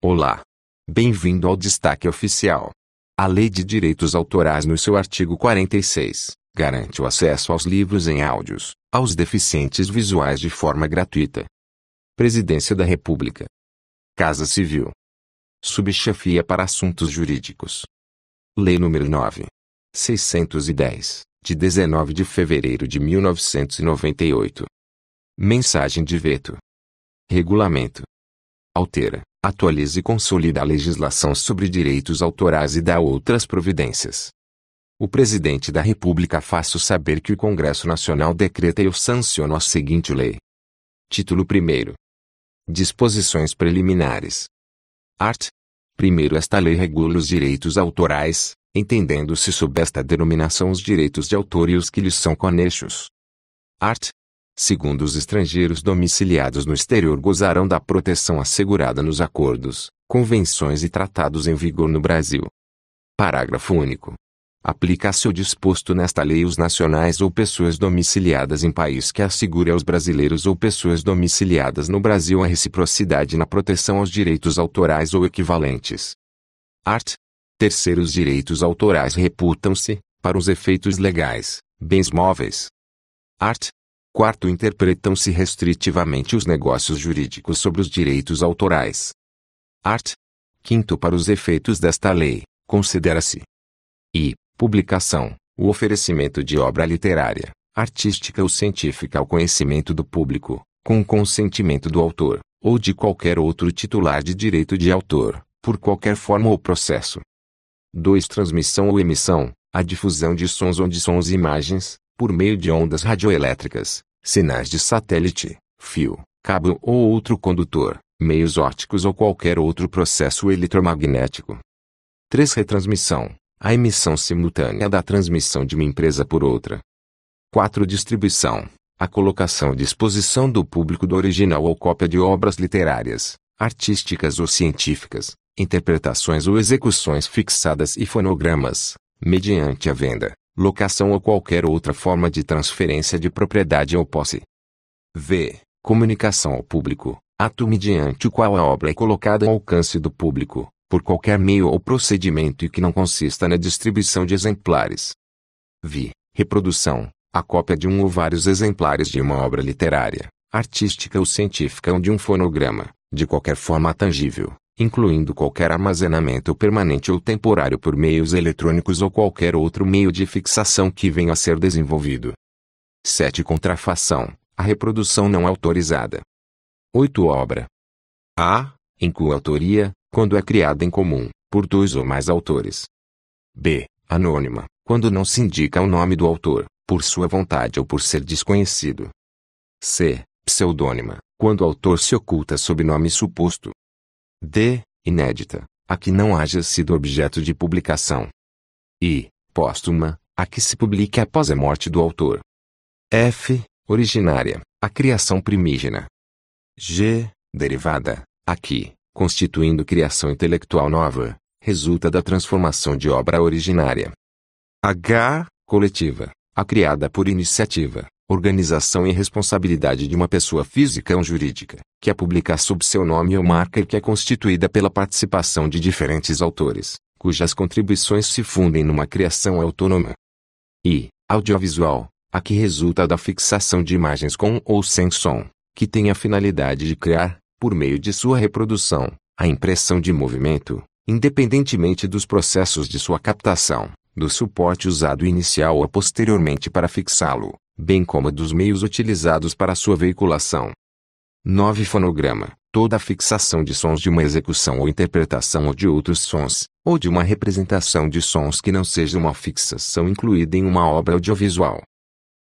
Olá! Bem-vindo ao Destaque Oficial. A Lei de Direitos Autorais, no seu artigo 46, garante o acesso aos livros em áudios aos deficientes visuais de forma gratuita. Presidência da República. Casa Civil. Subchefia para Assuntos Jurídicos. Lei nº 9.610, de 19 de fevereiro de 1998. Mensagem de veto. Regulamento. Altera, atualiza e consolida a legislação sobre direitos autorais e dá outras providências. O Presidente da República faço saber que o Congresso Nacional decreta e eu sanciono a seguinte lei. Título 1º. Disposições preliminares. Art. 1º. Esta lei regula os direitos autorais, entendendo-se sob esta denominação os direitos de autor e os que lhes são conexos. Art. 2º. Os estrangeiros domiciliados no exterior gozarão da proteção assegurada nos acordos, convenções e tratados em vigor no Brasil. Parágrafo único. Aplica-se o disposto nesta lei os nacionais ou pessoas domiciliadas em país que assegure aos brasileiros ou pessoas domiciliadas no Brasil a reciprocidade na proteção aos direitos autorais ou equivalentes. Art. 3º. Os direitos autorais reputam-se, para os efeitos legais, bens móveis. Art. 4º. Interpretam-se restritivamente os negócios jurídicos sobre os direitos autorais. Art. 5º. Para os efeitos desta lei, considera-se i. Publicação, o oferecimento de obra literária, artística ou científica ao conhecimento do público, com o consentimento do autor, ou de qualquer outro titular de direito de autor, por qualquer forma ou processo. 2. Transmissão ou emissão, a difusão de sons ou e imagens, por meio de ondas radioelétricas, sinais de satélite, fio, cabo ou outro condutor, meios ópticos ou qualquer outro processo eletromagnético. 3. Retransmissão, a emissão simultânea da transmissão de uma empresa por outra. 4. Distribuição, a colocação à disposição do público do original ou cópia de obras literárias, artísticas ou científicas, interpretações ou execuções fixadas e fonogramas, mediante a venda, locação ou qualquer outra forma de transferência de propriedade ou posse. V. Comunicação ao público, ato mediante o qual a obra é colocada ao alcance do público, por qualquer meio ou procedimento e que não consista na distribuição de exemplares. V. Reprodução, a cópia de um ou vários exemplares de uma obra literária, artística ou científica ou de um fonograma, de qualquer forma tangível, incluindo qualquer armazenamento permanente ou temporário por meios eletrônicos ou qualquer outro meio de fixação que venha a ser desenvolvido. 7. Contrafação, a reprodução não autorizada. 8. Obra a. Em coautoria, quando é criada em comum, por dois ou mais autores. B. Anônima, quando não se indica o nome do autor, por sua vontade ou por ser desconhecido. C. Pseudônima, quando o autor se oculta sob nome suposto. D. Inédita, a que não haja sido objeto de publicação. I. Póstuma, a que se publique após a morte do autor. F. Originária, a criação primígena. G. Derivada, a que, constituindo criação intelectual nova, resulta da transformação de obra originária. H. Coletiva, a criada por iniciativa, organização e responsabilidade de uma pessoa física ou jurídica, que a publica sob seu nome ou marca e que é constituída pela participação de diferentes autores, cujas contribuições se fundem numa criação autônoma. I. Audiovisual, a que resulta da fixação de imagens com ou sem som, que tem a finalidade de criar, por meio de sua reprodução, a impressão de movimento, independentemente dos processos de sua captação, do suporte usado inicial ou posteriormente para fixá-lo, bem como dos meios utilizados para sua veiculação. 9. Fonograma, toda a fixação de sons de uma execução ou interpretação ou de outros sons, ou de uma representação de sons que não seja uma fixação incluída em uma obra audiovisual.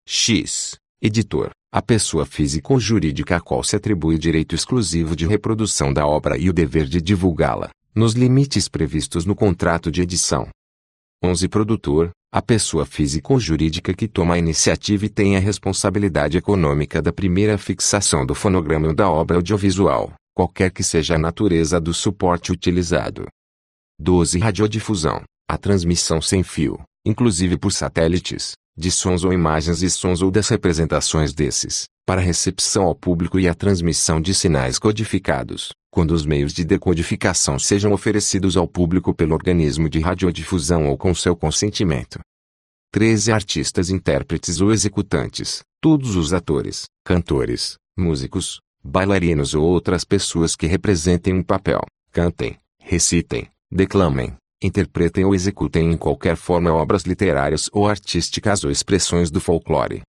X. Editor, a pessoa física ou jurídica a qual se atribui direito exclusivo de reprodução da obra e o dever de divulgá-la, nos limites previstos no contrato de edição. 11. Produtor, a pessoa física ou jurídica que toma a iniciativa e tem a responsabilidade econômica da primeira fixação do fonograma ou da obra audiovisual, qualquer que seja a natureza do suporte utilizado. 12. Radiodifusão, a transmissão sem fio, inclusive por satélites, de sons ou imagens e sons ou das representações desses, para recepção ao público e a transmissão de sinais codificados, quando os meios de decodificação sejam oferecidos ao público pelo organismo de radiodifusão ou com seu consentimento. 13 artistas intérpretes ou executantes, todos os atores, cantores, músicos, bailarinos ou outras pessoas que representem um papel, cantem, recitem, declamem, interpretem ou executem em qualquer forma obras literárias ou artísticas ou expressões do folclore.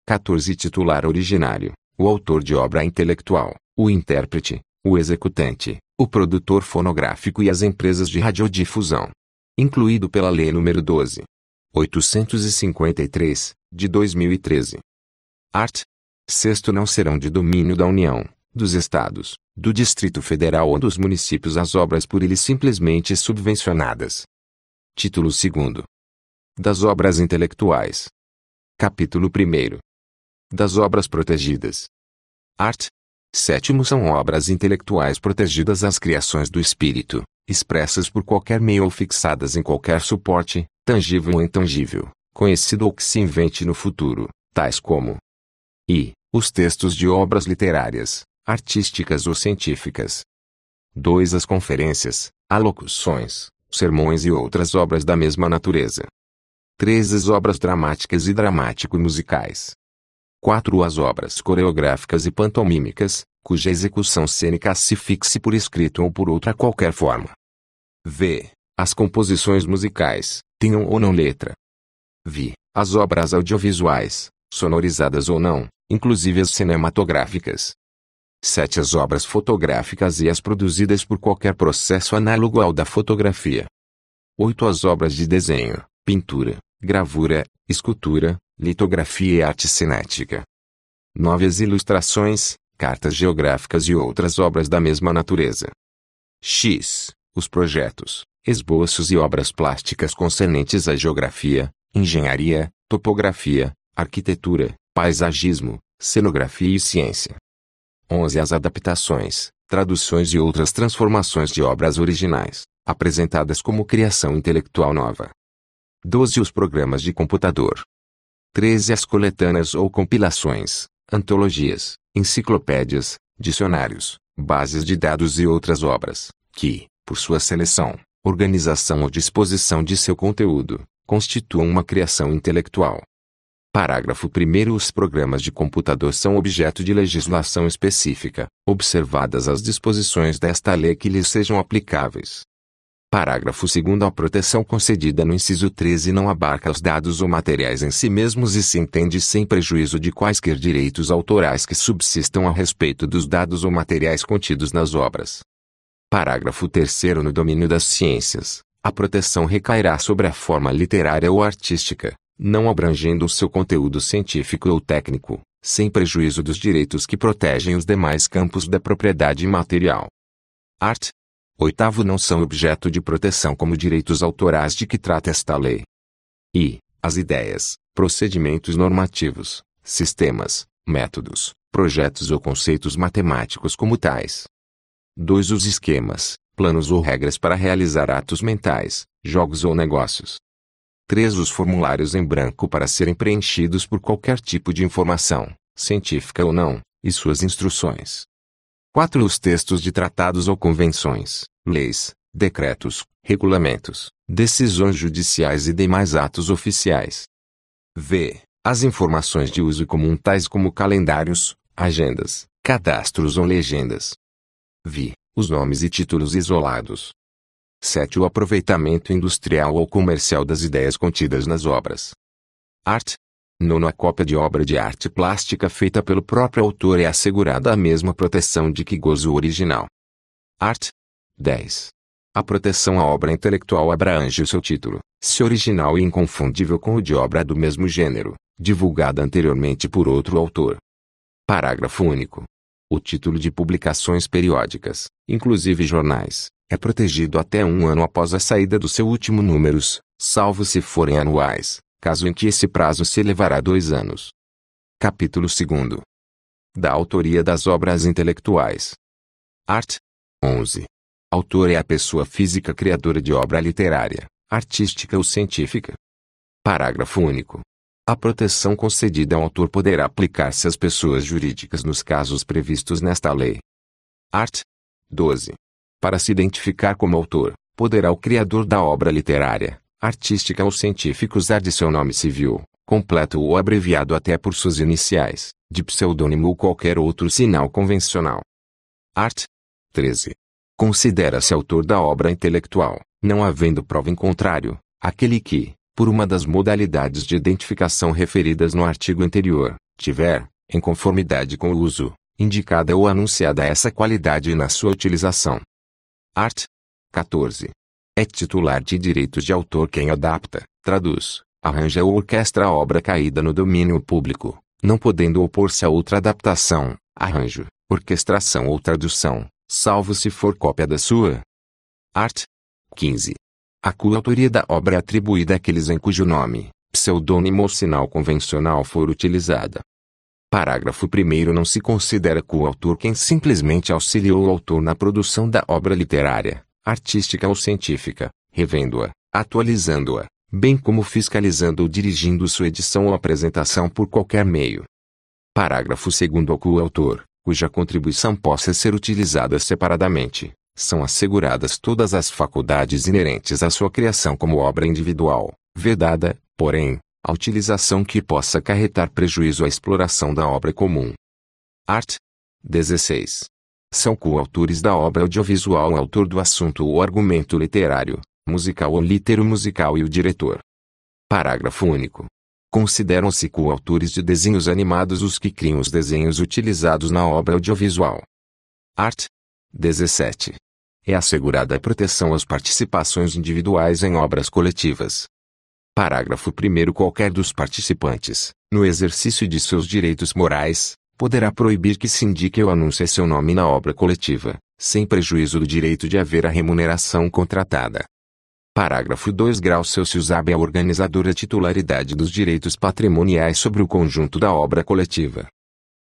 14 titular originário, o autor de obra intelectual, o intérprete, o executante, o produtor fonográfico e as empresas de radiodifusão. Incluído pela Lei nº 12.853, de 2013. Art. 6º não serão de domínio da União, dos Estados, do Distrito Federal ou dos municípios as obras por eles simplesmente subvencionadas. Título 2º. Das obras intelectuais. Capítulo 1º. Das obras protegidas. Art. 7º são obras intelectuais protegidas as criações do espírito, expressas por qualquer meio ou fixadas em qualquer suporte, tangível ou intangível, conhecido ou que se invente no futuro, tais como i. Os textos de obras literárias, artísticas ou científicas. 2. As conferências, alocuções, sermões e outras obras da mesma natureza. 3. As obras dramáticas e dramático-musicais. 4. As obras coreográficas e pantomímicas, cuja execução cênica se fixe por escrito ou por outra qualquer forma. V. As composições musicais, tenham ou não letra. V. As obras audiovisuais, sonorizadas ou não, inclusive as cinematográficas. 7. As obras fotográficas e as produzidas por qualquer processo análogo ao da fotografia. 8. As obras de desenho, pintura, gravura, escultura, litografia e arte cinética. 9. As ilustrações, cartas geográficas e outras obras da mesma natureza. X. Os projetos, esboços e obras plásticas concernentes à geografia, engenharia, topografia, arquitetura, paisagismo, cenografia e ciência. 11. As adaptações, traduções e outras transformações de obras originais, apresentadas como criação intelectual nova. 12. Os programas de computador. 13. As coletâneas ou compilações, antologias, enciclopédias, dicionários, bases de dados e outras obras, que, por sua seleção, organização ou disposição de seu conteúdo, constituam uma criação intelectual. Parágrafo 1º. Os programas de computador são objeto de legislação específica, observadas as disposições desta lei que lhes sejam aplicáveis. Parágrafo 2º. A proteção concedida no inciso 13 não abarca os dados ou materiais em si mesmos e se entende sem prejuízo de quaisquer direitos autorais que subsistam a respeito dos dados ou materiais contidos nas obras. Parágrafo 3º. No domínio das ciências, a proteção recairá sobre a forma literária ou artística, não abrangendo o seu conteúdo científico ou técnico, sem prejuízo dos direitos que protegem os demais campos da propriedade imaterial. Art. 8º. Não são objeto de proteção como direitos autorais de que trata esta lei. I. As ideias, procedimentos normativos, sistemas, métodos, projetos ou conceitos matemáticos como tais. 2. Os esquemas, planos ou regras para realizar atos mentais, jogos ou negócios. 3. Os formulários em branco para serem preenchidos por qualquer tipo de informação, científica ou não, e suas instruções. 4. Os textos de tratados ou convenções, leis, decretos, regulamentos, decisões judiciais e demais atos oficiais. V. As informações de uso comum tais como calendários, agendas, cadastros ou legendas. V. Os nomes e títulos isolados. 7. O aproveitamento industrial ou comercial das ideias contidas nas obras. Art. 9. A cópia de obra de arte plástica feita pelo próprio autor é assegurada a mesma proteção de que goza o original. Art. 10. A proteção à obra intelectual abrange o seu título, se original e inconfundível com o de obra do mesmo gênero, divulgada anteriormente por outro autor. Parágrafo único. O título de publicações periódicas, inclusive jornais, é protegido até um ano após a saída do seu último números, salvo se forem anuais, caso em que esse prazo se elevará a 2 anos. Capítulo 2. Da autoria das obras intelectuais. Art. 11. Autor é a pessoa física criadora de obra literária, artística ou científica. Parágrafo único. A proteção concedida ao autor poderá aplicar-se às pessoas jurídicas nos casos previstos nesta lei. Art. 12. Para se identificar como autor, poderá o criador da obra literária, artística ou científica usar de seu nome civil, completo ou abreviado até por suas iniciais, de pseudônimo ou qualquer outro sinal convencional. Art. 13. Considera-se autor da obra intelectual, não havendo prova em contrário, aquele que, por uma das modalidades de identificação referidas no artigo anterior, tiver, em conformidade com o uso, indicada ou anunciada essa qualidade na sua utilização. Art. 14. É titular de direitos de autor quem adapta, traduz, arranja ou orquestra a obra caída no domínio público, não podendo opor-se a outra adaptação, arranjo, orquestração ou tradução, salvo se for cópia da sua. Art. 15. A coautoria da obra é atribuída àqueles em cujo nome, pseudônimo ou sinal convencional for utilizada. Parágrafo 1º. Não se considera coautor quem simplesmente auxiliou o autor na produção da obra literária, artística ou científica, revendo-a, atualizando-a, bem como fiscalizando ou dirigindo sua edição ou apresentação por qualquer meio. Parágrafo 2º. Ao coautor, cuja contribuição possa ser utilizada separadamente, são asseguradas todas as faculdades inerentes à sua criação como obra individual, vedada, porém, a utilização que possa acarretar prejuízo à exploração da obra comum. Art. 16. São coautores da obra audiovisual o autor do assunto ou argumento literário, musical ou litero-musical e o diretor. Parágrafo único. Consideram-se coautores de desenhos animados os que criam os desenhos utilizados na obra audiovisual. Art. 17. É assegurada a proteção às participações individuais em obras coletivas. Parágrafo 1º. Qualquer dos participantes, no exercício de seus direitos morais, poderá proibir que se indique ou anuncie seu nome na obra coletiva, sem prejuízo do direito de haver a remuneração contratada. Parágrafo 2. Grau Celsius. Habe a organizadora a titularidade dos direitos patrimoniais sobre o conjunto da obra coletiva.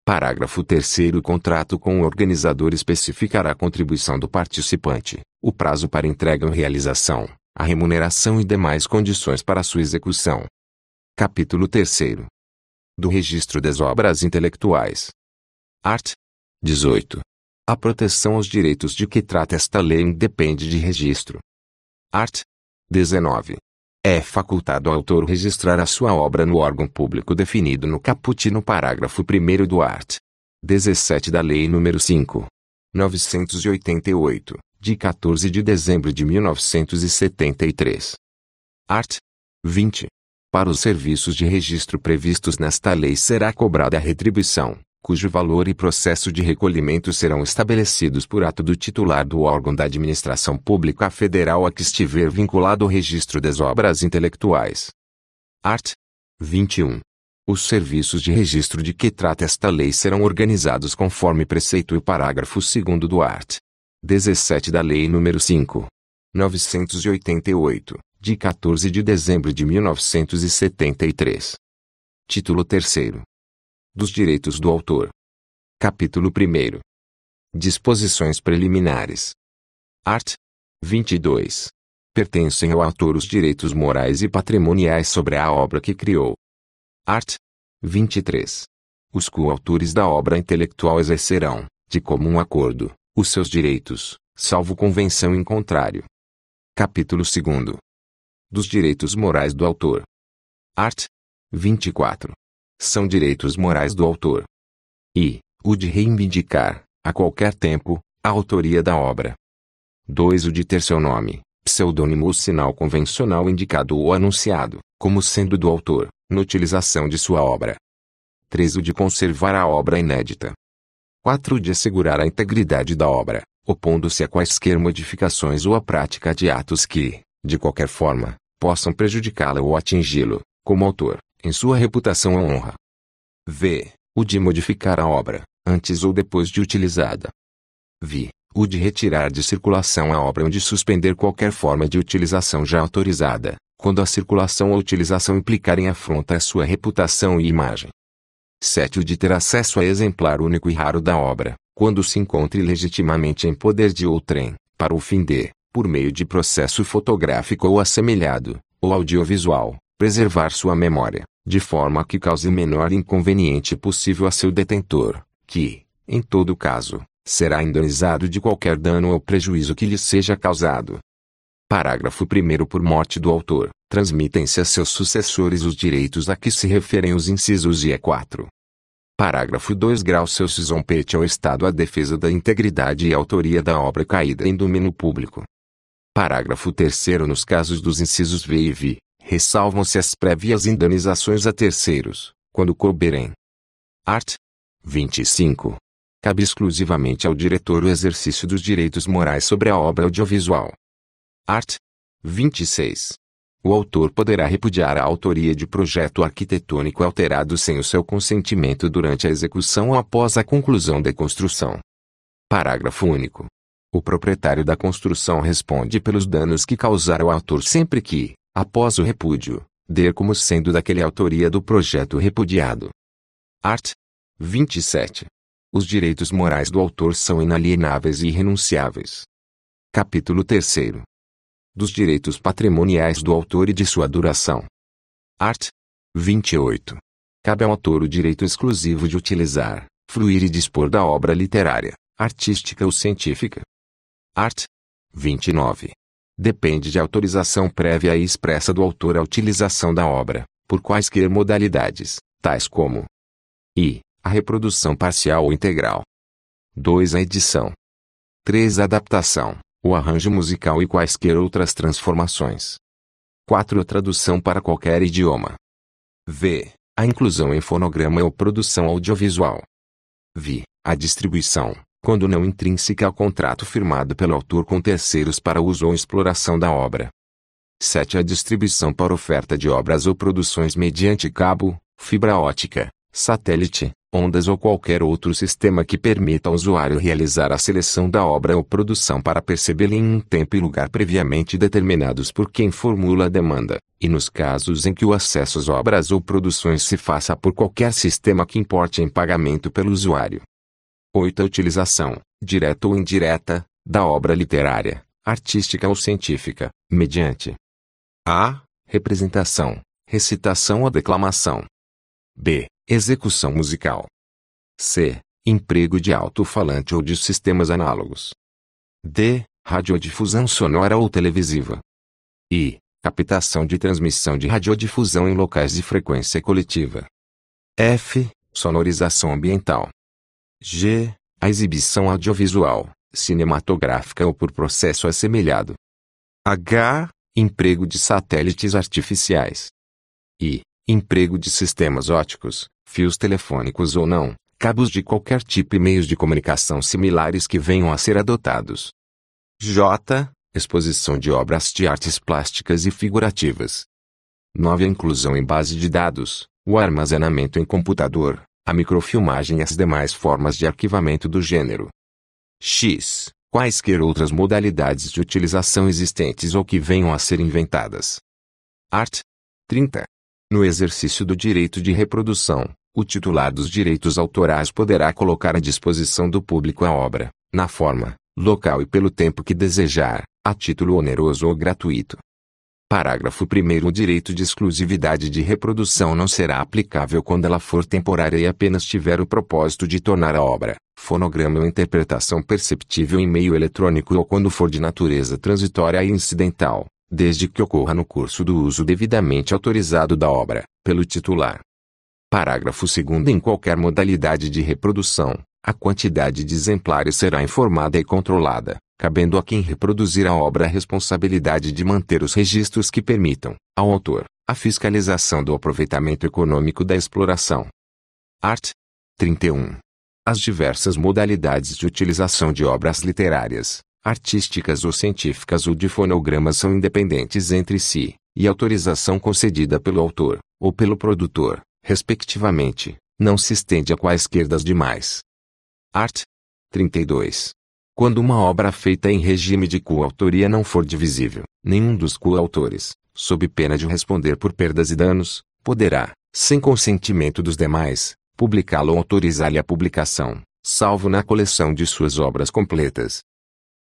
Parágrafo 3º. O contrato com o organizador especificará a contribuição do participante, o prazo para entrega ou realização, a remuneração e demais condições para sua execução. Capítulo 3º. Do registro das obras intelectuais. Art. 18. A proteção aos direitos de que trata esta lei independe de registro. Art. 19. É facultado ao autor registrar a sua obra no órgão público definido no caput no parágrafo 1º do art. 17 da Lei nº 5.988, de 14 de dezembro de 1973. Art. 20. Para os serviços de registro previstos nesta lei será cobrada a retribuição, cujo valor e processo de recolhimento serão estabelecidos por ato do titular do órgão da administração pública federal a que estiver vinculado o registro das obras intelectuais. Art. 21. Os serviços de registro de que trata esta lei serão organizados conforme preceito o parágrafo 2º do art. 17 da Lei nº 5.988, de 14 de dezembro de 1973. Título 3º. Dos direitos do autor. Capítulo 1º. Disposições preliminares. Art. 22. Pertencem ao autor os direitos morais e patrimoniais sobre a obra que criou. Art. 23. Os coautores da obra intelectual exercerão, de comum acordo, os seus direitos, salvo convenção em contrário. Capítulo 2º. Dos direitos morais do autor. Art. 24. São direitos morais do autor. I. O de reivindicar, a qualquer tempo, a autoria da obra. 2. O de ter seu nome, pseudônimo ou sinal convencional indicado ou anunciado, como sendo do autor, na utilização de sua obra. 3. O de conservar a obra inédita. 4. O de assegurar a integridade da obra, opondo-se a quaisquer modificações ou a prática de atos que, de qualquer forma, possam prejudicá-la ou atingi-lo, como autor, em sua reputação ou honra. V. O de modificar a obra, antes ou depois de utilizada. V. O de retirar de circulação a obra ou de suspender qualquer forma de utilização já autorizada, quando a circulação ou utilização implicarem afronta à sua reputação e imagem. 7. O de ter acesso a exemplar único e raro da obra, quando se encontre legitimamente em poder de outrem, para o fim de, por meio de processo fotográfico ou assemelhado, ou audiovisual, preservar sua memória, de forma que cause o menor inconveniente possível a seu detentor, que, em todo caso, será indenizado de qualquer dano ou prejuízo que lhe seja causado. Parágrafo 1º. Por morte do autor, transmitem-se a seus sucessores os direitos a que se referem os incisos I e 4. Parágrafo 2. Grau seu compete ao Estado a defesa da integridade e autoria da obra caída em domínio público. Parágrafo 3º. Nos casos dos incisos V e V, ressalvam-se as prévias indenizações a terceiros, quando couberem. Art. 25. Cabe exclusivamente ao diretor o exercício dos direitos morais sobre a obra audiovisual. Art. 26. O autor poderá repudiar a autoria de projeto arquitetônico alterado sem o seu consentimento durante a execução ou após a conclusão da construção. Parágrafo único. O proprietário da construção responde pelos danos que causar ao autor sempre que, após o repúdio, der como sendo daquele a autoria do projeto repudiado. Art. 27. Os direitos morais do autor são inalienáveis e irrenunciáveis. Capítulo 3º. Dos direitos patrimoniais do autor e de sua duração. Art. 28. Cabe ao autor o direito exclusivo de utilizar, fruir e dispor da obra literária, artística ou científica. Art. 29. Depende de autorização prévia e expressa do autor a utilização da obra, por quaisquer modalidades, tais como i. A reprodução parcial ou integral. 2. A edição. 3. A adaptação, o arranjo musical e quaisquer outras transformações. 4. A tradução para qualquer idioma. V. A inclusão em fonograma ou produção audiovisual. V. A distribuição, quando não intrínseca ao contrato firmado pelo autor com terceiros para uso ou exploração da obra. 7. A distribuição para oferta de obras ou produções mediante cabo, fibra ótica, satélite, ondas ou qualquer outro sistema que permita ao usuário realizar a seleção da obra ou produção para percebê-la em um tempo e lugar previamente determinados por quem formula a demanda, e nos casos em que o acesso às obras ou produções se faça por qualquer sistema que importe em pagamento pelo usuário. 8. A utilização, direta ou indireta, da obra literária, artística ou científica, mediante a. Representação, recitação ou declamação. b. Execução musical. c. Emprego de alto-falante ou de sistemas análogos. d. Radiodifusão sonora ou televisiva. e. Captação de transmissão de radiodifusão em locais de frequência coletiva. f. Sonorização ambiental. g. A exibição audiovisual, cinematográfica ou por processo assemelhado. h. Emprego de satélites artificiais. i. Emprego de sistemas ópticos, fios telefônicos ou não, cabos de qualquer tipo e meios de comunicação similares que venham a ser adotados. j. Exposição de obras de artes plásticas e figurativas. 9. A inclusão em base de dados, o armazenamento em computador, a microfilmagem e as demais formas de arquivamento do gênero. x. Quaisquer outras modalidades de utilização existentes ou que venham a ser inventadas. Art. 30. No exercício do direito de reprodução, o titular dos direitos autorais poderá colocar à disposição do público a obra, na forma, local e pelo tempo que desejar, a título oneroso ou gratuito. Parágrafo 1º. O direito de exclusividade de reprodução não será aplicável quando ela for temporária e apenas tiver o propósito de tornar a obra, fonograma ou interpretação perceptível em meio eletrônico ou quando for de natureza transitória e incidental, desde que ocorra no curso do uso devidamente autorizado da obra, pelo titular. Parágrafo 2º. Em qualquer modalidade de reprodução, a quantidade de exemplares será informada e controlada, cabendo a quem reproduzir a obra a responsabilidade de manter os registros que permitam, ao autor, a fiscalização do aproveitamento econômico da exploração. Art. 31. As diversas modalidades de utilização de obras literárias, artísticas ou científicas ou de fonogramas são independentes entre si, e a autorização concedida pelo autor, ou pelo produtor, respectivamente, não se estende a quaisquer das demais. Art. 32. Quando uma obra feita em regime de coautoria não for divisível, nenhum dos coautores, sob pena de responder por perdas e danos, poderá, sem consentimento dos demais, publicá-lo ou autorizar-lhe a publicação, salvo na coleção de suas obras completas.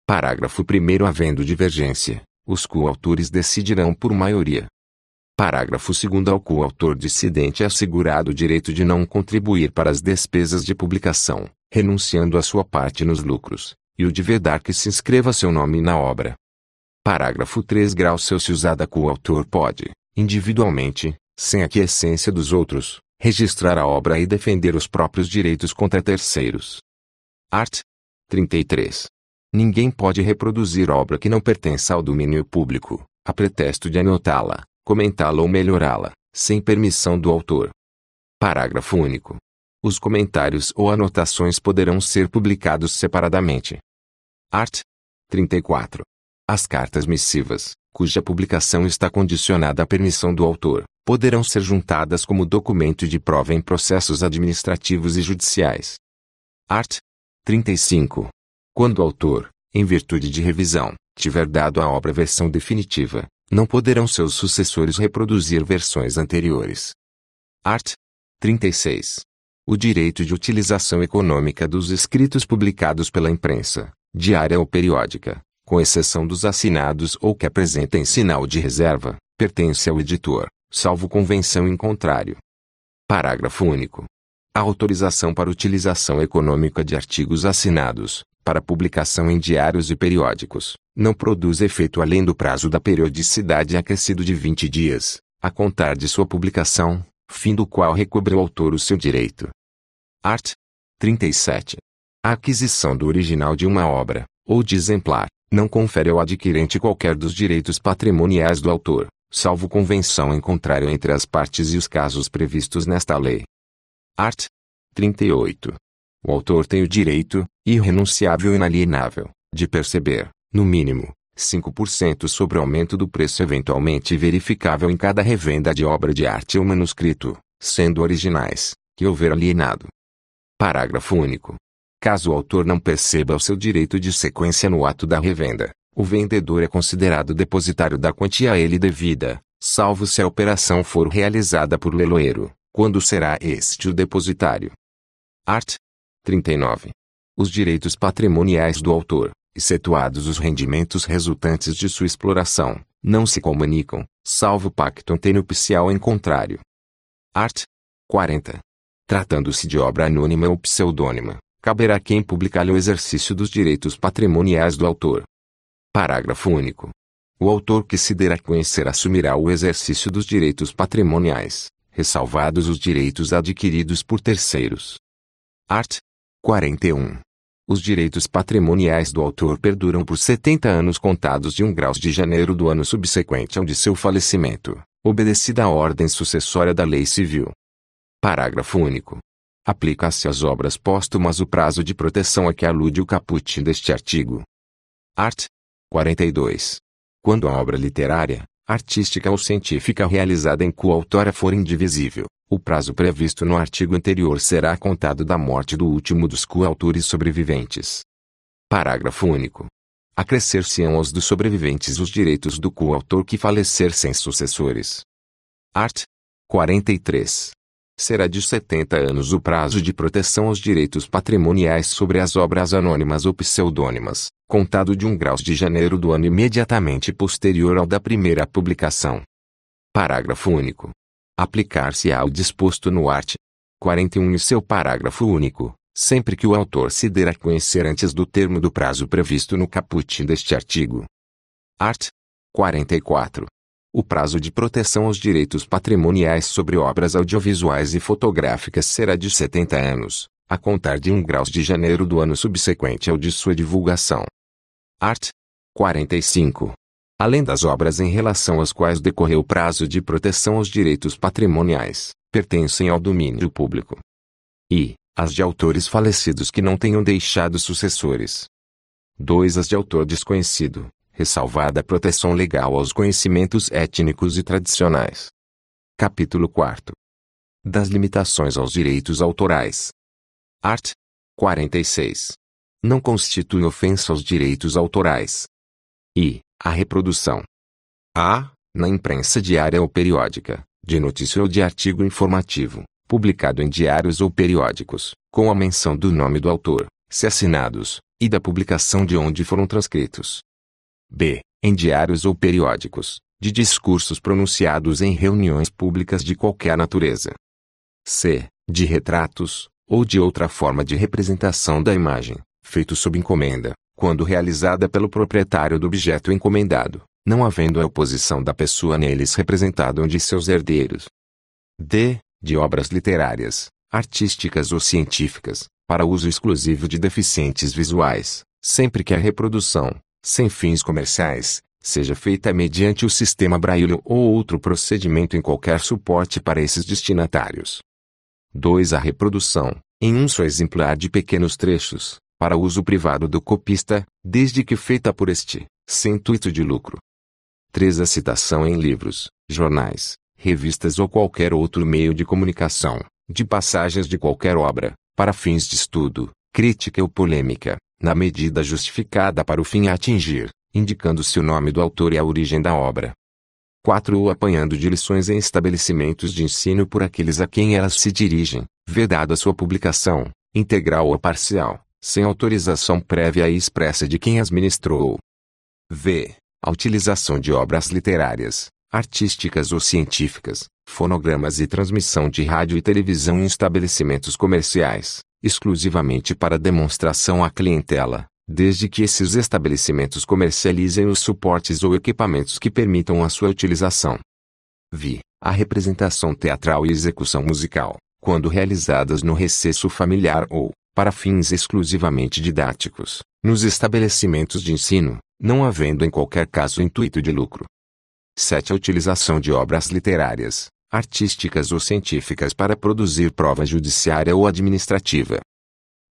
Parágrafo 1º. Havendo divergência, os coautores decidirão por maioria. Parágrafo 2º. Ao coautor dissidente é assegurado o direito de não contribuir para as despesas de publicação, renunciando à sua parte nos lucros, e o de vedar que se inscreva seu nome na obra. Parágrafo 3 graus Celsius. A coautor pode, individualmente, sem a aquiescência dos outros, registrar a obra e defender os próprios direitos contra terceiros. Art. 33. Ninguém pode reproduzir obra que não pertença ao domínio público, a pretexto de anotá-la, comentá-la ou melhorá-la, sem permissão do autor. Parágrafo único. Os comentários ou anotações poderão ser publicados separadamente. Art. 34. As cartas missivas, cuja publicação está condicionada à permissão do autor, poderão ser juntadas como documento de prova em processos administrativos e judiciais. Art. 35. Quando o autor, em virtude de revisão, tiver dado à obra versão definitiva, não poderão seus sucessores reproduzir versões anteriores. Art. 36. O direito de utilização econômica dos escritos publicados pela imprensa, diária ou periódica, com exceção dos assinados ou que apresentem sinal de reserva, pertence ao editor, salvo convenção em contrário. Parágrafo único. A autorização para utilização econômica de artigos assinados, para publicação em diários e periódicos, não produz efeito além do prazo da periodicidade acrescido de 20 dias, a contar de sua publicação, fim do qual recobre o autor o seu direito. Art. 37. A aquisição do original de uma obra, ou de exemplar, não confere ao adquirente qualquer dos direitos patrimoniais do autor, salvo convenção em contrário entre as partes e os casos previstos nesta lei. Art. 38. O autor tem o direito, irrenunciável e inalienável, de perceber, no mínimo, 5% sobre o aumento do preço eventualmente verificável em cada revenda de obra de arte ou manuscrito, sendo originais, que houver alienado. Parágrafo único. Caso o autor não perceba o seu direito de sequência no ato da revenda, o vendedor é considerado depositário da quantia a ele devida, salvo se a operação for realizada por leiloeiro, quando será este o depositário. Art. 39. Os direitos patrimoniais do autor, excetuados os rendimentos resultantes de sua exploração, não se comunicam, salvo pacto antenupcial em contrário. Art. 40. Tratando-se de obra anônima ou pseudônima, caberá a quem publicar o exercício dos direitos patrimoniais do autor. Parágrafo único. O autor que se der a conhecer assumirá o exercício dos direitos patrimoniais, ressalvados os direitos adquiridos por terceiros. Art. 41. Os direitos patrimoniais do autor perduram por 70 anos contados de 1 grau de janeiro do ano subsequente ao de seu falecimento, obedecida a ordem sucessória da lei civil. Parágrafo único. Aplica-se às obras póstumas o prazo de proteção a que alude o caput deste artigo. Art. 42. Quando a obra literária, artística ou científica realizada em coautora for indivisível, o prazo previsto no artigo anterior será contado da morte do último dos coautores sobreviventes. Parágrafo único. Acrescer-se-ão aos dos sobreviventes os direitos do coautor que falecer sem sucessores. Art. 43. Será de 70 anos o prazo de proteção aos direitos patrimoniais sobre as obras anônimas ou pseudônimas, contado de 1 grau de janeiro do ano imediatamente posterior ao da primeira publicação. Parágrafo único. Aplicar-se-á o disposto no art. 41 e seu parágrafo único, sempre que o autor se der a conhecer antes do termo do prazo previsto no caput deste artigo. Art. 44. O prazo de proteção aos direitos patrimoniais sobre obras audiovisuais e fotográficas será de 70 anos, a contar de 1 grau de janeiro do ano subsequente ao de sua divulgação. Art. 45. Além das obras em relação às quais decorreu o prazo de proteção aos direitos patrimoniais, pertencem ao domínio público. E, as de autores falecidos que não tenham deixado sucessores. 2. As de autor desconhecido, ressalvada a proteção legal aos conhecimentos étnicos e tradicionais. Capítulo 4. Das limitações aos direitos autorais. Art. 46. Não constitui ofensa aos direitos autorais. E, a reprodução. A. Na imprensa diária ou periódica, de notícia ou de artigo informativo, publicado em diários ou periódicos, com a menção do nome do autor, se assinados, e da publicação de onde foram transcritos. B. Em diários ou periódicos, de discursos pronunciados em reuniões públicas de qualquer natureza. C. De retratos, ou de outra forma de representação da imagem, feito sob encomenda, quando realizada pelo proprietário do objeto encomendado, não havendo a oposição da pessoa neles representada ou de seus herdeiros. D. De obras literárias, artísticas ou científicas, para uso exclusivo de deficientes visuais, sempre que a reprodução, sem fins comerciais, seja feita mediante o sistema Braille ou outro procedimento em qualquer suporte para esses destinatários. 2. A reprodução, em um só exemplar de pequenos trechos, para uso privado do copista, desde que feita por este, sem intuito de lucro. 3. A citação em livros, jornais, revistas ou qualquer outro meio de comunicação, de passagens de qualquer obra, para fins de estudo, crítica ou polêmica, na medida justificada para o fim a atingir, indicando-se o nome do autor e a origem da obra. 4. O apanhado de lições em estabelecimentos de ensino por aqueles a quem elas se dirigem, vedada sua publicação, integral ou parcial, sem autorização prévia e expressa de quem as ministrou. V. A utilização de obras literárias, artísticas ou científicas, fonogramas e transmissão de rádio e televisão em estabelecimentos comerciais, exclusivamente para demonstração à clientela, desde que esses estabelecimentos comercializem os suportes ou equipamentos que permitam a sua utilização. Vi. A representação teatral e execução musical, quando realizadas no recesso familiar ou, para fins exclusivamente didáticos, nos estabelecimentos de ensino, não havendo em qualquer caso intuito de lucro. 7. A utilização de obras literárias, artísticas ou científicas para produzir prova judiciária ou administrativa.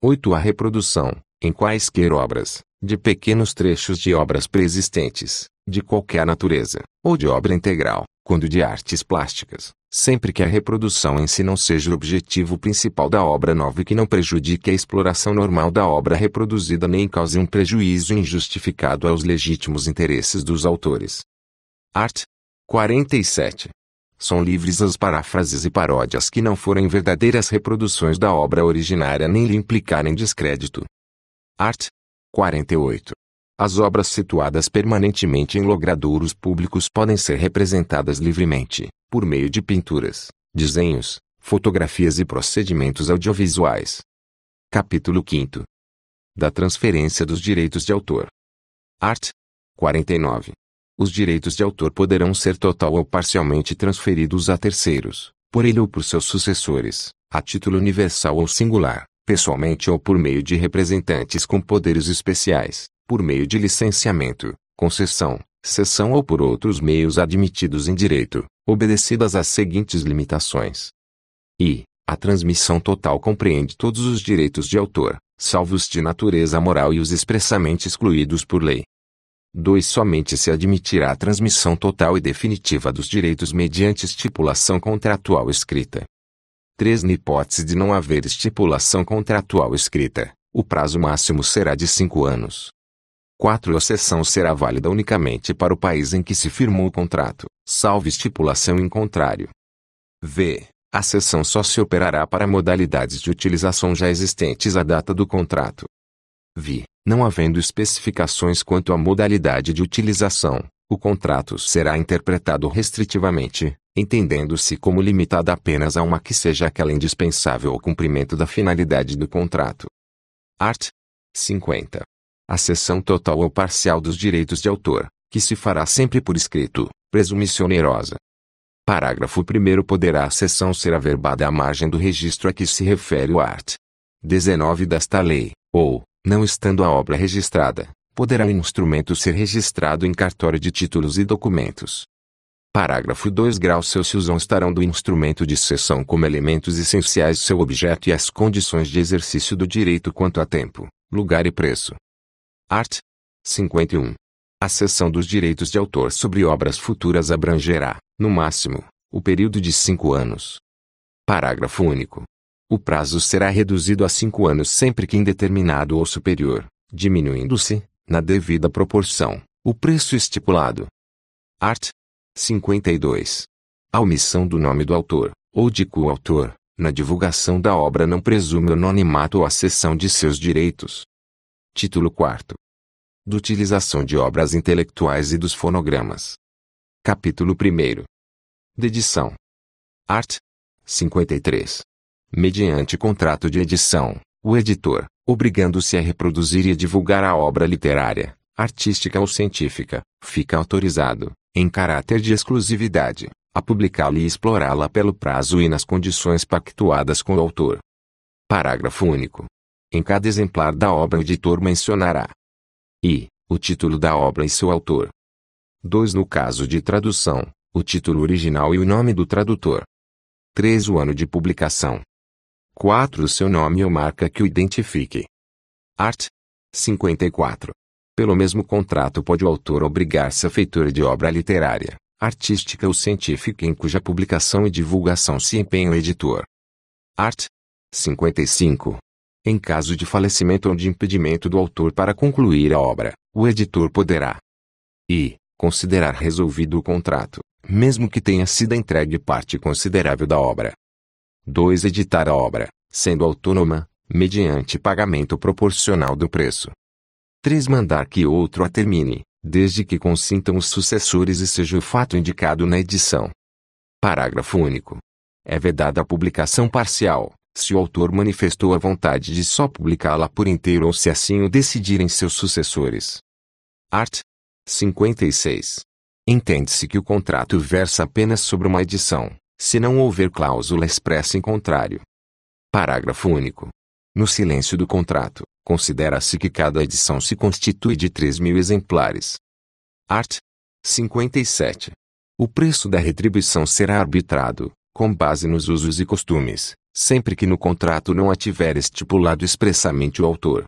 8. A reprodução, em quaisquer obras, de pequenos trechos de obras preexistentes, de qualquer natureza, ou de obra integral, quando de artes plásticas, sempre que a reprodução em si não seja o objetivo principal da obra nova e que não prejudique a exploração normal da obra reproduzida nem cause um prejuízo injustificado aos legítimos interesses dos autores. Art. 47. São livres as paráfrases e paródias que não forem verdadeiras reproduções da obra originária nem lhe implicarem descrédito. Art. 48. As obras situadas permanentemente em logradouros públicos podem ser representadas livremente, por meio de pinturas, desenhos, fotografias e procedimentos audiovisuais. Capítulo 5. Da transferência dos direitos de autor. Art. 49. Os direitos de autor poderão ser total ou parcialmente transferidos a terceiros, por ele ou por seus sucessores, a título universal ou singular, pessoalmente ou por meio de representantes com poderes especiais, por meio de licenciamento, concessão, cessão ou por outros meios admitidos em direito, obedecidas as seguintes limitações. I. A transmissão total compreende todos os direitos de autor, salvo os de natureza moral e os expressamente excluídos por lei. 2. Somente se admitirá a transmissão total e definitiva dos direitos mediante estipulação contratual escrita. 3. Na hipótese de não haver estipulação contratual escrita, o prazo máximo será de 5 anos. 4. A cessão será válida unicamente para o país em que se firmou o contrato, salvo estipulação em contrário. V. A cessão só se operará para modalidades de utilização já existentes à data do contrato. Vi. Não havendo especificações quanto à modalidade de utilização, o contrato será interpretado restritivamente, entendendo-se como limitada apenas a uma que seja aquela indispensável ao cumprimento da finalidade do contrato. Art. 50. A cessão total ou parcial dos direitos de autor, que se fará sempre por escrito, presume-se onerosa. Parágrafo 1º. Poderá a cessão ser averbada à margem do registro a que se refere o art. 19 desta lei, ou, não estando a obra registrada, poderá o instrumento ser registrado em cartório de títulos e documentos. Parágrafo 2. Graus Celsius constarão do instrumento de cessão como elementos essenciais seu objeto e as condições de exercício do direito quanto a tempo, lugar e preço. Art. 51. A cessão dos direitos de autor sobre obras futuras abrangerá, no máximo, o período de 5 anos. Parágrafo único. O prazo será reduzido a 5 anos sempre que indeterminado ou superior, diminuindo-se, na devida proporção, o preço estipulado. Art. 52. A omissão do nome do autor, ou de coautor, na divulgação da obra não presume o anonimato ou a cessão de seus direitos. Título 4. Da utilização de obras intelectuais e dos fonogramas. Capítulo 1. Da edição. Art. 53. mediante contrato de edição, o editor, obrigando-se a reproduzir e a divulgar a obra literária, artística ou científica, fica autorizado, em caráter de exclusividade, a publicá-la e explorá-la pelo prazo e nas condições pactuadas com o autor. Parágrafo único. Em cada exemplar da obra o editor mencionará i. O título da obra e seu autor. 2. No caso de tradução, o título original e o nome do tradutor. 3. O ano de publicação. 4. O seu nome ou marca que o identifique. Art. 54. Pelo mesmo contrato pode o autor obrigar-se a feitor de obra literária, artística ou científica em cuja publicação e divulgação se empenha o editor. Art. 55. Em caso de falecimento ou de impedimento do autor para concluir a obra, o editor poderá i. Considerar resolvido o contrato, mesmo que tenha sido entregue parte considerável da obra. 2. Editar a obra, sendo autônoma, mediante pagamento proporcional do preço. 3. Mandar que outro a termine, desde que consintam os sucessores e seja o fato indicado na edição. Parágrafo único. É vedada a publicação parcial, se o autor manifestou a vontade de só publicá-la por inteiro ou se assim o decidirem seus sucessores. Art. 56. Entende-se que o contrato versa apenas sobre uma edição, se não houver cláusula expressa em contrário. Parágrafo único. No silêncio do contrato, considera-se que cada edição se constitui de 3.000 exemplares. Art. 57. O preço da retribuição será arbitrado, com base nos usos e costumes, sempre que no contrato não a tiver estipulado expressamente o autor.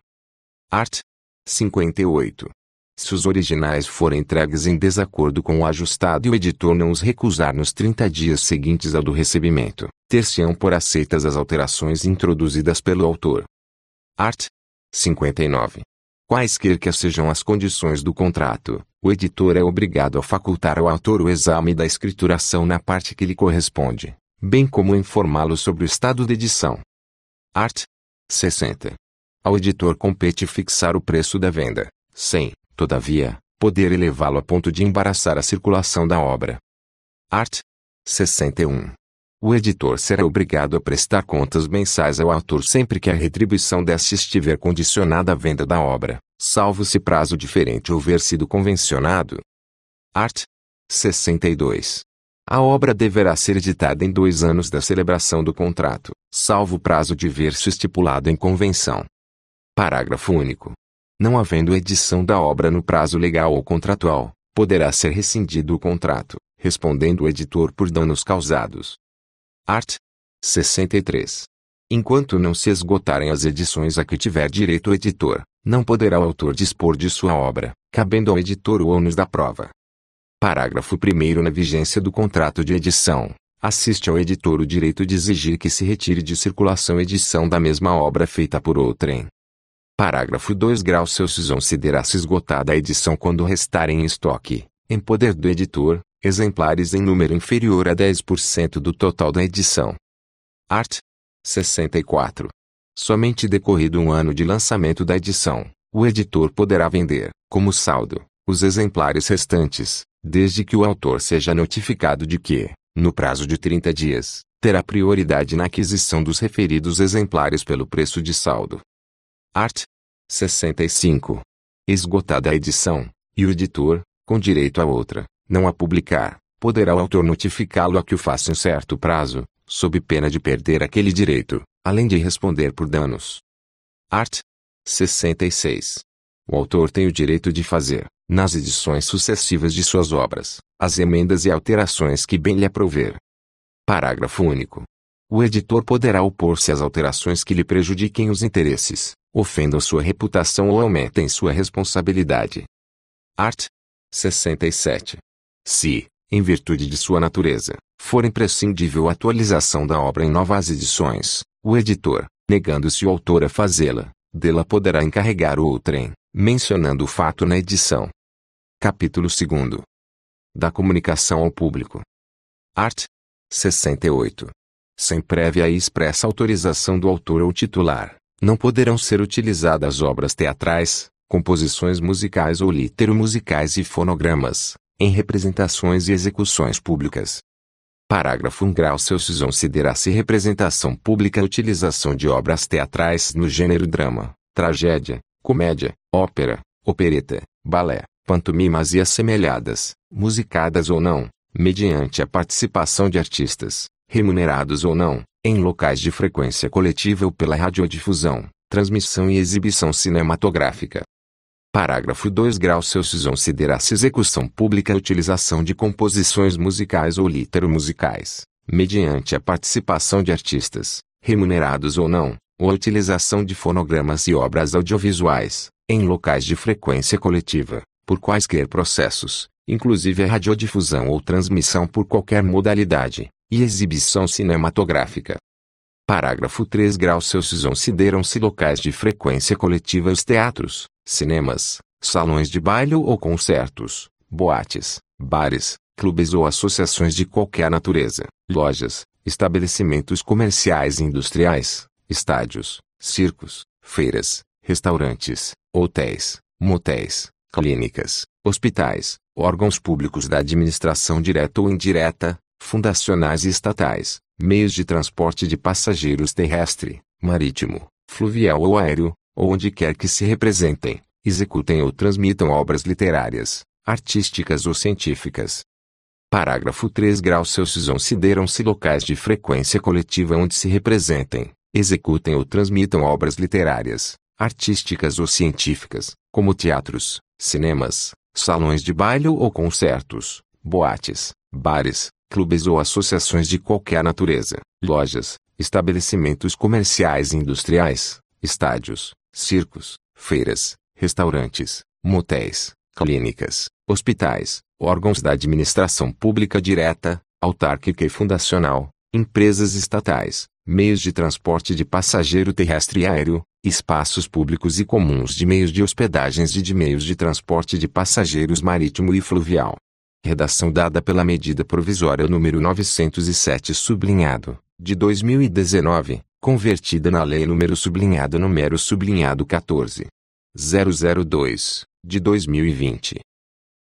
Art. 58. Se os originais forem entregues em desacordo com o ajustado e o editor não os recusar nos 30 dias seguintes ao do recebimento, ter-se-ão por aceitas as alterações introduzidas pelo autor. Art. 59. Quaisquer que sejam as condições do contrato, o editor é obrigado a facultar ao autor o exame da escrituração na parte que lhe corresponde, bem como informá-lo sobre o estado de edição. Art. 60. Ao editor compete fixar o preço da venda, sem, todavia, poder elevá-lo a ponto de embaraçar a circulação da obra. Art. 61. O editor será obrigado a prestar contas mensais ao autor sempre que a retribuição desta estiver condicionada à venda da obra, salvo se prazo diferente houver sido convencionado. Art. 62. A obra deverá ser editada em 2 anos da celebração do contrato, salvo prazo diverso estipulado em convenção. Parágrafo único. Não havendo edição da obra no prazo legal ou contratual, poderá ser rescindido o contrato, respondendo o editor por danos causados. Art. 63. Enquanto não se esgotarem as edições a que tiver direito o editor, não poderá o autor dispor de sua obra, cabendo ao editor o ônus da prova. Parágrafo 1º. Na vigência do contrato de edição, assiste ao editor o direito de exigir que se retire de circulação edição da mesma obra feita por outrem. Parágrafo 2. Grau se considerar-se esgotada a edição quando restarem em estoque, em poder do editor, exemplares em número inferior a 10% do total da edição. Art. 64. Somente decorrido 1 ano de lançamento da edição, o editor poderá vender, como saldo, os exemplares restantes, desde que o autor seja notificado de que, no prazo de 30 dias, terá prioridade na aquisição dos referidos exemplares pelo preço de saldo. Art. 65. Esgotada a edição, e o editor, com direito a outra, não a publicar, poderá o autor notificá-lo a que o faça em certo prazo, sob pena de perder aquele direito, além de responder por danos. Art. 66. O autor tem o direito de fazer, nas edições sucessivas de suas obras, as emendas e alterações que bem lhe aprouver. Parágrafo único. O editor poderá opor-se às alterações que lhe prejudiquem os interesses, ofendam sua reputação ou aumentem sua responsabilidade. Art. 67. Se, em virtude de sua natureza, for imprescindível a atualização da obra em novas edições, o editor, negando-se o autor a fazê-la, dela poderá encarregar outrem, mencionando o fato na edição. Capítulo 2. Da comunicação ao público. Art. 68. Sem prévia e expressa autorização do autor ou titular, não poderão ser utilizadas obras teatrais, composições musicais ou litero-musicais e fonogramas, em representações e execuções públicas. Parágrafo 1 graus Celsius considera-se representação pública a utilização de obras teatrais no gênero drama, tragédia, comédia, ópera, opereta, balé, pantomimas e assemelhadas, musicadas ou não, mediante a participação de artistas, remunerados ou não, em locais de frequência coletiva ou pela radiodifusão, transmissão e exibição cinematográfica. Parágrafo 2 graus Celsius considera-se execução pública a utilização de composições musicais ou litero-musicais, mediante a participação de artistas, remunerados ou não, ou a utilização de fonogramas e obras audiovisuais, em locais de frequência coletiva, por quaisquer processos, inclusive a radiodifusão ou transmissão por qualquer modalidade, e exibição cinematográfica. Parágrafo 3 graus Celsius consideram-se locais de frequência coletiva os teatros, cinemas, salões de baile ou concertos, boates, bares, clubes ou associações de qualquer natureza, lojas, estabelecimentos comerciais e industriais, estádios, circos, feiras, restaurantes, hotéis, motéis, clínicas, hospitais, órgãos públicos da administração direta ou indireta, fundacionais e estatais, meios de transporte de passageiros terrestre, marítimo, fluvial ou aéreo, ou onde quer que se representem, executem ou transmitam obras literárias, artísticas ou científicas. Parágrafo 3 graus Celsius consideram-se locais de frequência coletiva onde se representem, executem ou transmitam obras literárias, artísticas ou científicas, como teatros, cinemas, salões de baile ou concertos, boates, bares, clubes ou associações de qualquer natureza, lojas, estabelecimentos comerciais e industriais, estádios, circos, feiras, restaurantes, motéis, clínicas, hospitais, órgãos da administração pública direta, autárquica e fundacional, empresas estatais, meios de transporte de passageiro terrestre e aéreo, espaços públicos e comuns de meios de hospedagens e de meios de transporte de passageiros marítimo e fluvial. Redação dada pela Medida Provisória número 907 sublinhado, de 2019, convertida na Lei número 14.002, de 2020.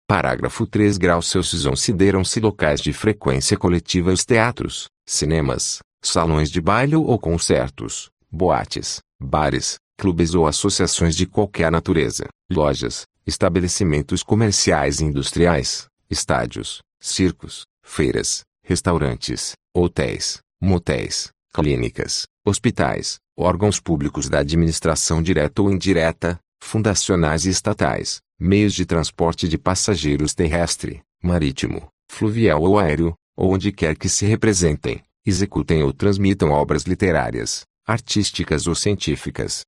Parágrafo 3 graus Celsius consideram-se locais de frequência coletiva os teatros, cinemas, salões de baile ou concertos, boates, bares, clubes ou associações de qualquer natureza, lojas, estabelecimentos comerciais e industriais, estádios, circos, feiras, restaurantes, hotéis, motéis, clínicas, hospitais, órgãos públicos da administração direta ou indireta, fundacionais e estatais, meios de transporte de passageiros terrestre, marítimo, fluvial ou aéreo, ou onde quer que se representem, executem ou transmitam obras literárias, artísticas ou científicas.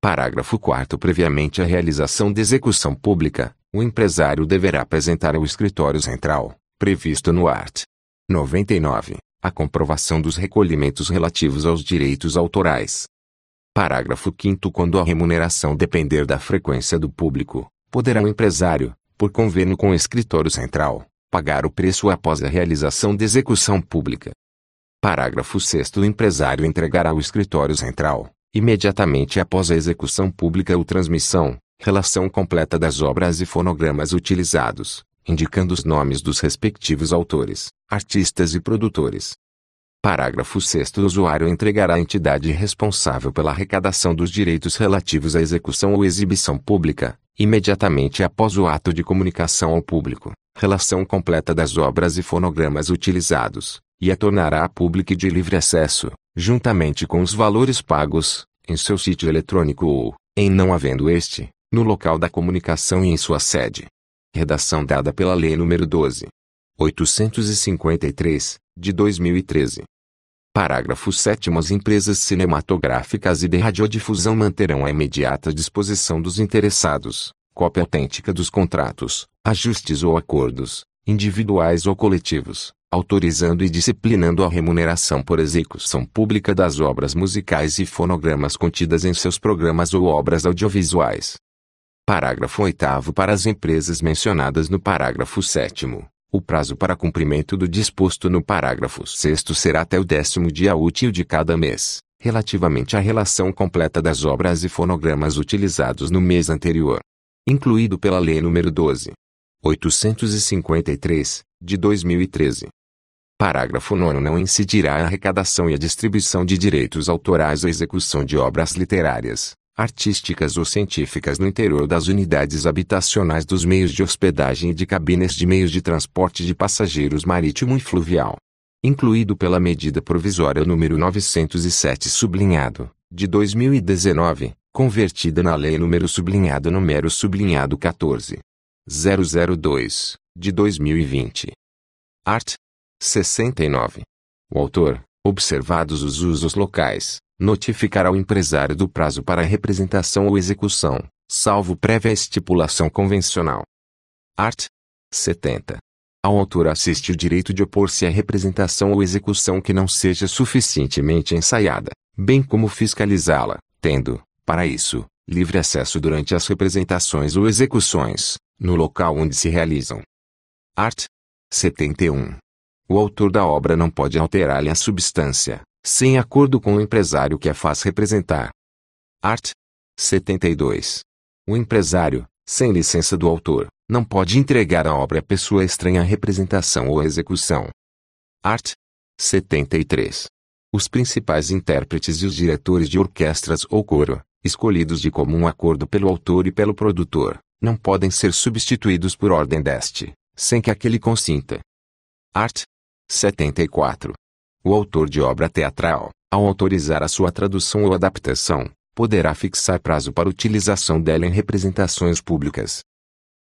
Parágrafo 4 previamente à realização de execução pública, o empresário deverá apresentar ao escritório central, previsto no art. 99, a comprovação dos recolhimentos relativos aos direitos autorais. Parágrafo 5º quando a remuneração depender da frequência do público, poderá o empresário, por convênio com o escritório central, pagar o preço após a realização de execução pública. Parágrafo 6º o empresário entregará ao escritório central, imediatamente após a execução pública ou transmissão, relação completa das obras e fonogramas utilizados, indicando os nomes dos respectivos autores, artistas e produtores. Parágrafo 6º o usuário entregará à entidade responsável pela arrecadação dos direitos relativos à execução ou exibição pública, imediatamente após o ato de comunicação ao público, relação completa das obras e fonogramas utilizados, e a tornará pública e de livre acesso, juntamente com os valores pagos, em seu sítio eletrônico ou, em não havendo este, no local da comunicação e em sua sede. Redação dada pela Lei nº 12.853, de 2013. Parágrafo 7º as empresas cinematográficas e de radiodifusão manterão à imediata disposição dos interessados, cópia autêntica dos contratos, ajustes ou acordos, individuais ou coletivos, autorizando e disciplinando a remuneração por execução pública das obras musicais e fonogramas contidas em seus programas ou obras audiovisuais. Parágrafo 8º para as empresas mencionadas no parágrafo 7º. O prazo para cumprimento do disposto no parágrafo 6º será até o 10º dia útil de cada mês, relativamente à relação completa das obras e fonogramas utilizados no mês anterior. Incluído pela Lei nº 12.853, de 2013. Parágrafo 9º. Não incidirá a arrecadação e a distribuição de direitos autorais ou execução de obras literárias, artísticas ou científicas no interior das unidades habitacionais, dos meios de hospedagem e de cabines de meios de transporte de passageiros marítimo e fluvial. Incluído pela medida provisória número 907 sublinhado, de 2019, convertida na lei número sublinhado número sublinhado 14.002, de 2020. Art. 69. O autor, observados os usos locais, notificará o empresário do prazo para a representação ou execução, salvo prévia estipulação convencional. Art. 70. Ao autor assiste o direito de opor-se à representação ou execução que não seja suficientemente ensaiada, bem como fiscalizá-la, tendo, para isso, livre acesso durante as representações ou execuções, no local onde se realizam. Art. 71. O autor da obra não pode alterar-lhe a substância, sem acordo com o empresário que a faz representar. Art. 72. O empresário, sem licença do autor, não pode entregar a obra a pessoa estranha à representação ou execução. Art. 73. Os principais intérpretes e os diretores de orquestras ou coro, escolhidos de comum acordo pelo autor e pelo produtor, não podem ser substituídos por ordem deste, sem que aquele consinta. Art. 74. O autor de obra teatral, ao autorizar a sua tradução ou adaptação, poderá fixar prazo para utilização dela em representações públicas.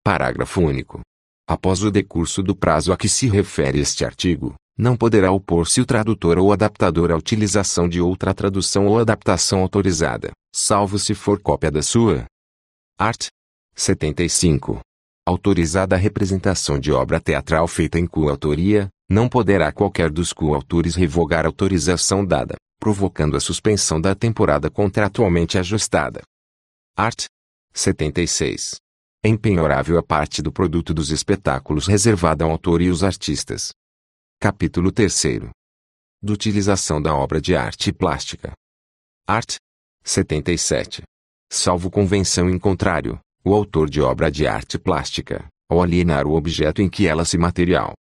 Parágrafo único. Após o decurso do prazo a que se refere este artigo, não poderá opor-se o tradutor ou adaptador à utilização de outra tradução ou adaptação autorizada, salvo se for cópia da sua. Art. 75. Autorizada a representação de obra teatral feita em coautoria, não poderá qualquer dos coautores revogar a autorização dada, provocando a suspensão da temporada contratualmente ajustada. Art. 76. É impenhorável a parte do produto dos espetáculos reservada ao autor e os artistas. Capítulo 3º. De utilização da obra de arte plástica. Art. 77. Salvo convenção em contrário, o autor de obra de arte plástica, ao alienar o objeto em que ela se material,